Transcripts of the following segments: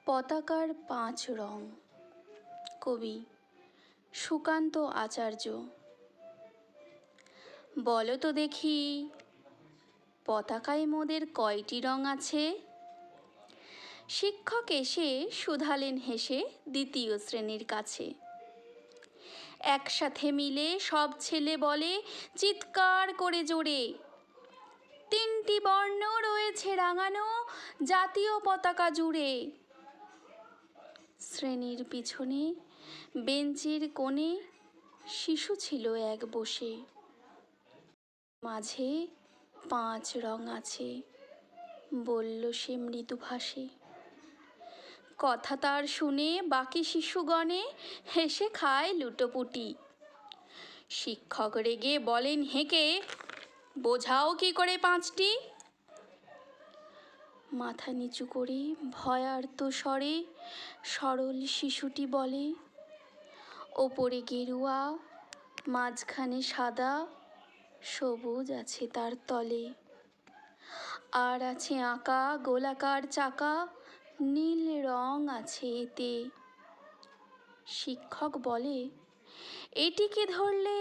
পতাকার 5 রং। কবি সুকান্ত আচার্য। বলো তো দেখি, পতাকায় মোদের কয়টি রং আছে? শিক্ষক এসে শুধালেন হেসে দ্বিতীয় শ্রেণীর কাছে। একসাথে মিলে সব ছেলে বলে চিৎকার করে জোরে, 3টি বর্ণ রয়েছে রাঙানো জাতীয় পতাকা জুড়ে। শ্রেণীর পিছনে বেঞ্চের কোণে শিশু ছিল এক বসে। মাঝে 5 রং আছে, বলল সে মৃদু ভাষে। কথা তার শুনে বাকি শিশুগণে হেসে খায় লুটোপুটি। শিক্ষক রেগে বলেন হেঁকে, বোঝাও কি করে 5টি? মাথা নিচু করে ভয়ার্ত স্বরে সরল শিশুটি বলে, ওপরে গেরুয়া, মাঝখানে সাদা, সবুজ আছে তার তলে। আর আছে আঁকা গোলাকার চাকা, নীল রং আছে এতে। শিক্ষক বলে, এটিকে ধরলে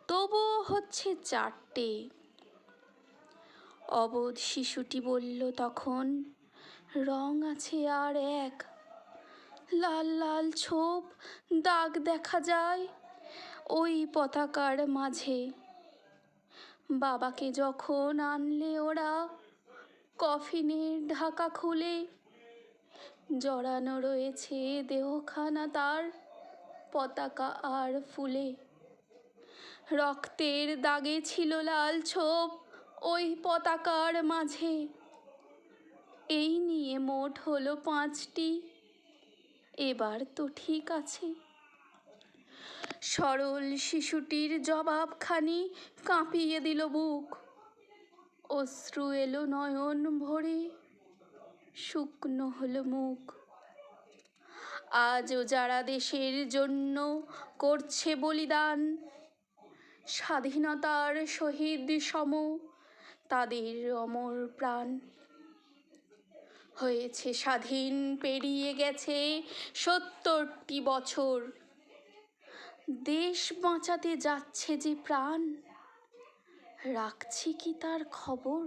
তবুও হচ্ছে 4টে। অবোধ শিশুটি বলল তখন, রং আছে আর এক। লাল লাল ছোপ দাগ দেখা যায় ওই পতাকার মাঝে। বাবাকে যখন আনলে ওরা কফিনের ঢাকা খুলে, জড়ানো রয়েছে দেহখানা তার পতাকা আর ফুলে। রক্তের দাগে ছিল লাল ছোপ ওই পতাকার মাঝে। এই নিয়ে মোট হলো 5টি, এবার তো ঠিক আছে। সরল শিশুটির জবাবখানি কাঁপিয়ে দিল বুক। অশ্রু এলো নয়ন ভরে, শুকনো হলো মুখ। আজও যারা দেশের জন্য করছে বলিদান, স্বাধীনতার শহীদ সম তাদের অমর প্রাণ। হয়েছে স্বাধীন, পেরিয়ে গেছে 70টি বছর। দেশ বাঁচাতে যাচ্ছে যে প্রাণ, রাখছি কি তার খবর?